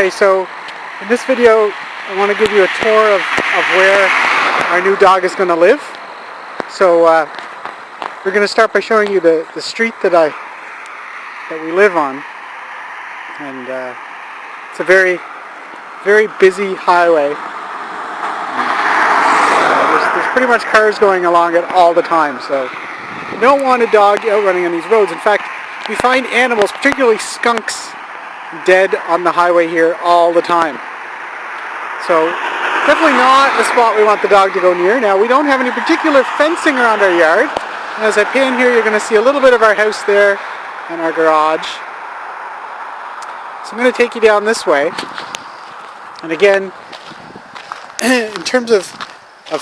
Okay, so in this video I want to give you a tour of where our new dog is going to live. So we're going to start by showing you the street that we live on, and it's a very busy highway. There's pretty much cars going along it all the time, so you don't want a dog out running on these roads. In fact, we find animals, particularly skunks, dead on the highway here all the time. So definitely not a spot we want the dog to go near. Now, we don't have any particular fencing around our yard. And as I pan here, you're going to see a little bit of our house there and our garage. So I'm going to take you down this way. And again, in terms of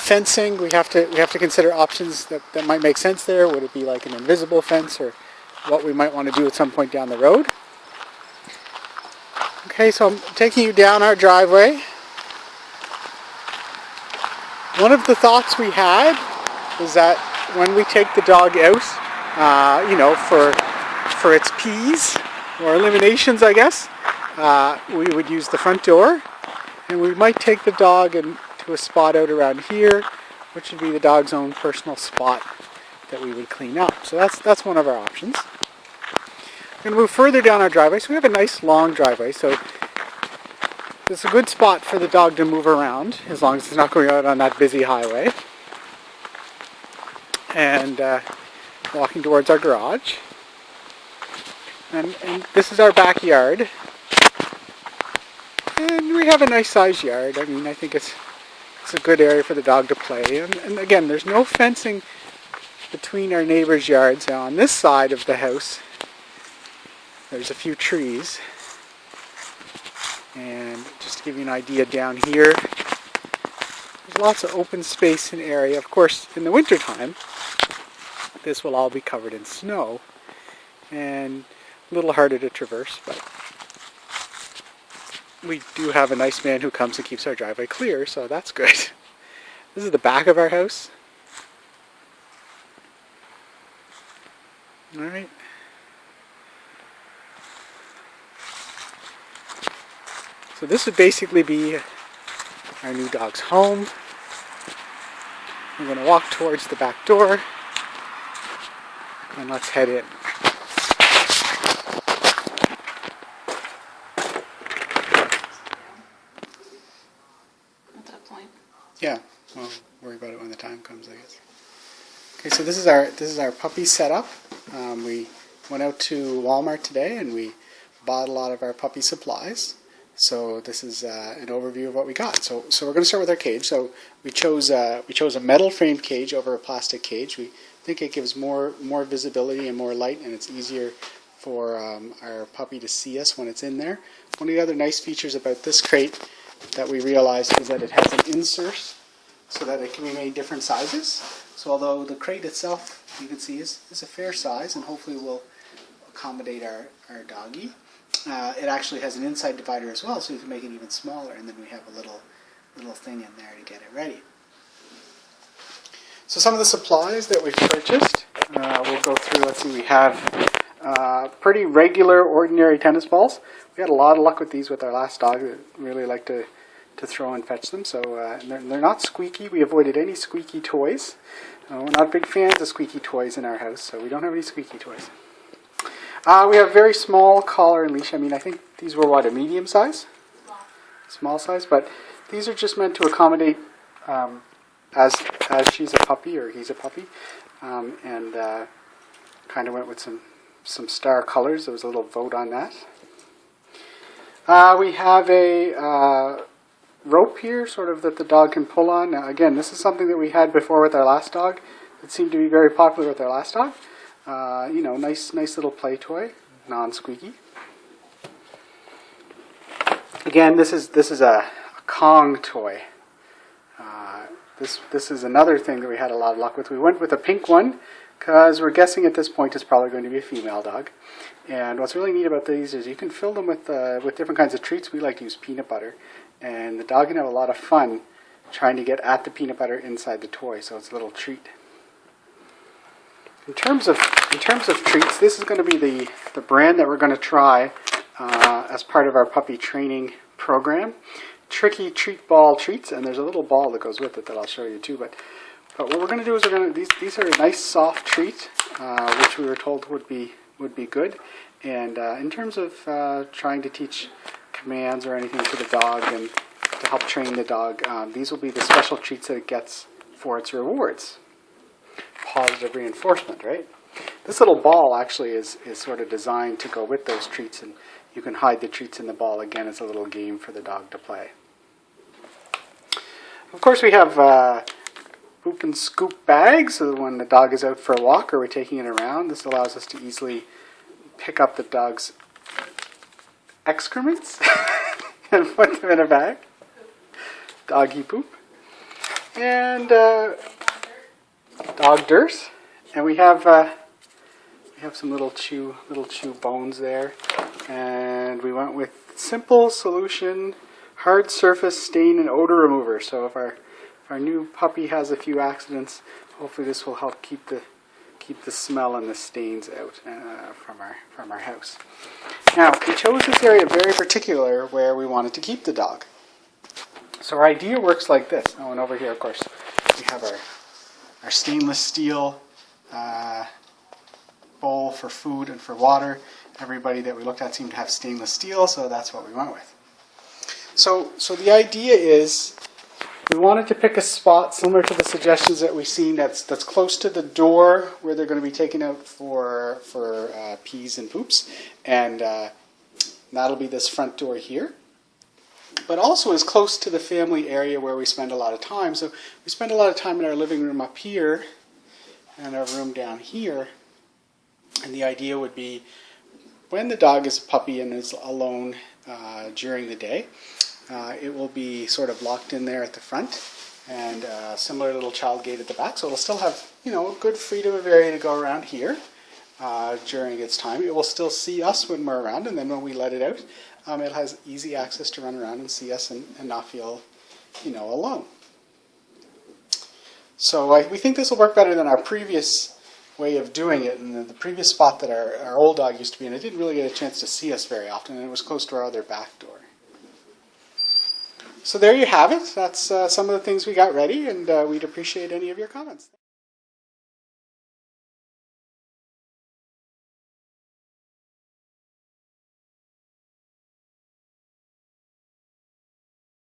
fencing, we have to consider options that might make sense there. Would it be like an invisible fence, or what we might want to do at some point down the road? Okay, so I'm taking you down our driveway. One of the thoughts we had was that when we take the dog out, for its pees or eliminations, I guess, we would use the front door, and we might take the dog into a spot out around here, which would be the dog's own personal spot that we would clean up. So that's one of our options. We're going to move further down our driveway. So we have a nice long driveway, so it's a good spot for the dog to move around, as long as it's not going out on that busy highway. And walking towards our garage. And this is our backyard. And we have a nice sized yard. I mean, I think it's a good area for the dog to play. And again, there's no fencing between our neighbors' yards. Now, on this side of the house, there's a few trees. And just to give you an idea, down here, there's lots of open space and area. Of course, in the wintertime, this will all be covered in snow and a little harder to traverse, but we do have a nice man who comes and keeps our driveway clear, so that's good. This is the back of our house. All right. So this would basically be our new dog's home. We're going to walk towards the back door, and let's head in. At that point. Yeah, we'll worry about it when the time comes, I guess. Okay, so this is our puppy setup. We went out to Walmart today and we bought a lot of our puppy supplies. So this is an overview of what we got. So we're going to start with our cage. So we chose a metal framed cage over a plastic cage. We think it gives more visibility and more light, and it's easier for our puppy to see us when it's in there. One of the other nice features about this crate that we realized is that it has an insert so that it can be made different sizes. So although the crate itself, you can see, is a fair size and hopefully will accommodate our doggy, it actually has an inside divider as well, so you can make it even smaller, and then we have a little thing in there to get it ready. So some of the supplies that we've purchased, we'll go through. Let's see, we have pretty regular, ordinary tennis balls. We had a lot of luck with these with our last dog. That really liked to throw and fetch them. So and they're not squeaky. We avoided any squeaky toys. We're not big fans of squeaky toys in our house, so we don't have any squeaky toys. We have very small collar and leash. I mean, I think these were a medium size? Small size, but these are just meant to accommodate as she's a puppy or he's a puppy, and kind of went with some star colors. There was a little vote on that. We have a rope here, sort of, that the dog can pull on. Now, again, this is something that we had before with our last dog. It seemed to be very popular with our last dog. Nice little play toy, non-squeaky. Again, this is a Kong toy. This is another thing that we had a lot of luck with. We went with a pink one because we're guessing at this point it's probably going to be a female dog. And what's really neat about these is you can fill them with different kinds of treats. We like to use peanut butter, and the dog can have a lot of fun trying to get at the peanut butter inside the toy. So it's a little treat. In terms of treats, this is going to be the brand that we're going to try as part of our puppy training program. Tricky treat ball treats, and there's a little ball that goes with it that I'll show you too. But what we're going to do is these are a nice soft treat, which we were told would be good. And in terms of trying to teach commands or anything to the dog and to help train the dog, these will be the special treats that it gets for its rewards. Positive reinforcement, right? This little ball actually is sort of designed to go with those treats, and you can hide the treats in the ball. Again, it's a little game for the dog to play. Of course, we have poop and scoop bags, so when the dog is out for a walk or we're taking it around, this allows us to easily pick up the dog's excrements and put them in a bag. Doggy poop. And dog dirt. And we have some little chew bones there. And we went with simple solution, hard surface stain and odor remover. So if our new puppy has a few accidents, hopefully this will help keep the smell and the stains out from our house. Now, we chose this area very particular where we wanted to keep the dog. So our idea works like this. Oh, and over here, of course, we have our stainless steel bowl for food and for water. Everybody that we looked at seemed to have stainless steel, so that's what we went with. So the idea is we wanted to pick a spot similar to the suggestions that we've seen that's close to the door where they're going to be taken out for pees and poops, and that'll be this front door here. But also is close to the family area where we spend a lot of time. So we spend a lot of time in our living room up here and our room down here. And the idea would be when the dog is a puppy and is alone during the day, it will be sort of locked in there at the front and a similar little child gate at the back. So it'll still have, a good freedom of area to go around here during its time. It will still see us when we're around, and then when we let it out, it has easy access to run around and see us and not feel, alone. So we think this will work better than our previous way of doing it. And the previous spot that our old dog used to be in, it didn't really get a chance to see us very often, and it was close to our other back door. So there you have it. That's some of the things we got ready, and we'd appreciate any of your comments.